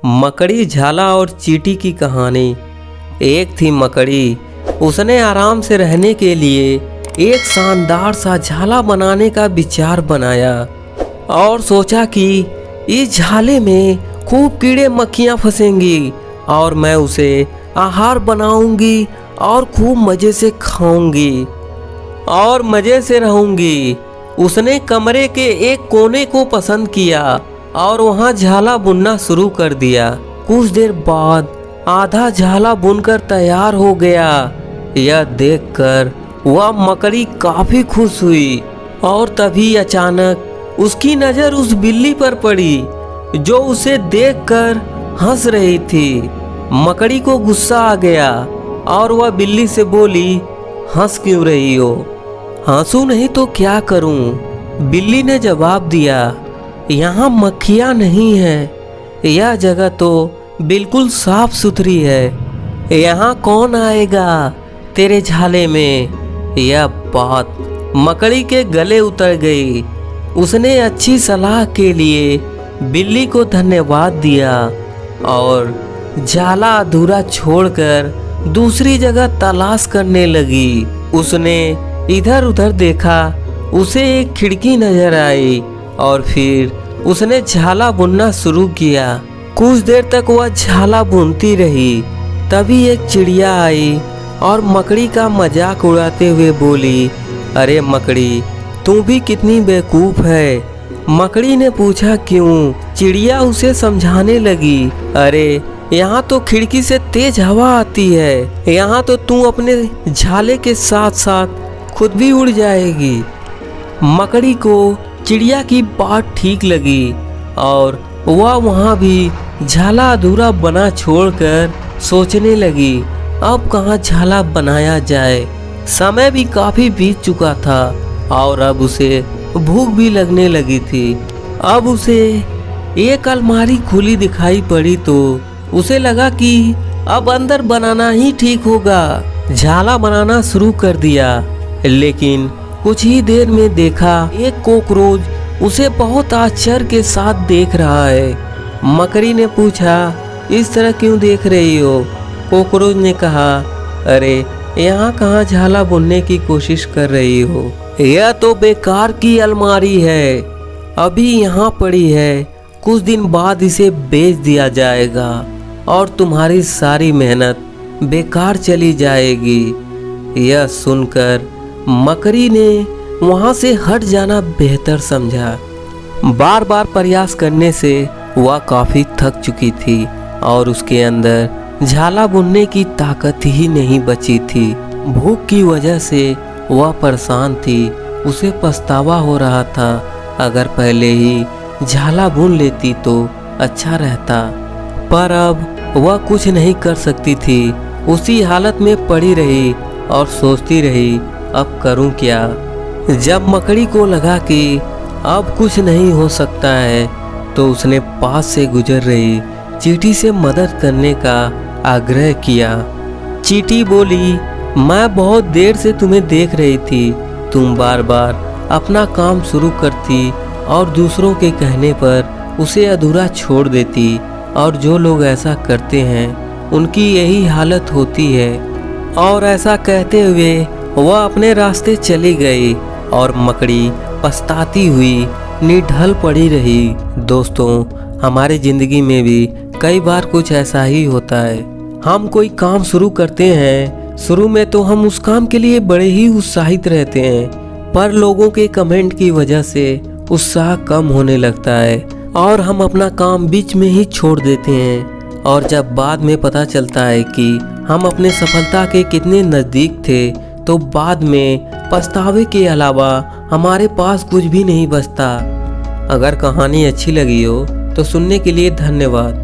मकड़ी, झाला और चींटी की कहानी। एक थी मकड़ी, उसने आराम से रहने के लिए एक शानदार सा झाला बनाने का विचार बनाया और सोचा कि इस झाले में खूब कीड़े मक्खियाँ फंसेंगी और मैं उसे आहार बनाऊंगी और खूब मज़े से खाऊंगी और मज़े से रहूंगी। उसने कमरे के एक कोने को पसंद किया और वहाँ झाला बुनना शुरू कर दिया। कुछ देर बाद आधा झाला बुनकर तैयार हो गया। यह देखकर वह मकड़ी काफी खुश हुई और तभी अचानक उसकी नज़र उस बिल्ली पर पड़ी जो उसे देखकर हंस रही थी। मकड़ी को गुस्सा आ गया और वह बिल्ली से बोली, हंस क्यों रही हो? हंसू नहीं तो क्या करूं? बिल्ली ने जवाब दिया, यहाँ मक्खियाँ नहीं हैं, यह जगह तो बिल्कुल साफ सुथरी है, यहाँ कौन आएगा तेरे झाले में? यह बात मकड़ी के गले उतर गई। उसने अच्छी सलाह के लिए बिल्ली को धन्यवाद दिया और झाला अधूरा छोड़कर दूसरी जगह तलाश करने लगी। उसने इधर उधर देखा, उसे एक खिड़की नजर आई और फिर उसने झाला बुनना शुरू किया। कुछ देर तक वह झाला बुनती रही। तभी एक चिड़िया आई और मकड़ी का मजाक उड़ाते हुए बोली, अरे मकड़ी, तू भी कितनी बेवकूफ है। मकड़ी ने पूछा, क्यों? चिड़िया उसे समझाने लगी, अरे यहाँ तो खिड़की से तेज हवा आती है, यहाँ तो तू अपने झाले के साथ साथ खुद भी उड़ जाएगी। मकड़ी को चिड़िया की बात ठीक लगी और वह वहाँ भी झाला अधूरा बना छोड़कर सोचने लगी, अब कहाँ झाला बनाया जाए। समय भी काफी बीत चुका था और अब उसे भूख भी लगने लगी थी। अब उसे एक अलमारी खुली दिखाई पड़ी तो उसे लगा कि अब अंदर बनाना ही ठीक होगा। झाला बनाना शुरू कर दिया, लेकिन कुछ ही देर में देखा एक कॉकरोच उसे बहुत आश्चर्य के साथ देख रहा है। मकड़ी ने पूछा, इस तरह क्यों देख रही हो? कॉकरोच ने कहा, अरे यहाँ कहाँ झाला बुनने की कोशिश कर रही हो? यह तो बेकार की अलमारी है, अभी यहाँ पड़ी है, कुछ दिन बाद इसे बेच दिया जाएगा और तुम्हारी सारी मेहनत बेकार चली जाएगी। यह सुनकर मकड़ी ने वहाँ से हट जाना बेहतर समझा। बार बार प्रयास करने से वह काफी थक चुकी थी और उसके अंदर झाला बुनने की ताकत ही नहीं बची थी। भूख की वजह से वह परेशान थी। उसे पछतावा हो रहा था, अगर पहले ही झाला बुन लेती तो अच्छा रहता, पर अब वह कुछ नहीं कर सकती थी। उसी हालत में पड़ी रही और सोचती रही, अब करूं क्या? जब मकड़ी को लगा कि अब कुछ नहीं हो सकता है तो उसने पास से गुजर रही चींटी से मदद करने का आग्रह किया। चींटी बोली, मैं बहुत देर से तुम्हें देख रही थी, तुम बार बार अपना काम शुरू करती और दूसरों के कहने पर उसे अधूरा छोड़ देती, और जो लोग ऐसा करते हैं उनकी यही हालत होती है। और ऐसा कहते हुए वह अपने रास्ते चली गई और मकड़ी पछताती हुई निढल पड़ी रही। दोस्तों, हमारी जिंदगी में भी कई बार कुछ ऐसा ही होता है। हम कोई काम शुरू करते हैं, शुरू में तो हम उस काम के लिए बड़े ही उत्साहित रहते हैं, पर लोगों के कमेंट की वजह से उत्साह कम होने लगता है और हम अपना काम बीच में ही छोड़ देते हैं। और जब बाद में पता चलता है कि हम अपने सफलता के कितने नज़दीक थे, तो बाद में पछतावे के अलावा हमारे पास कुछ भी नहीं बचता। अगर कहानी अच्छी लगी हो तो सुनने के लिए धन्यवाद।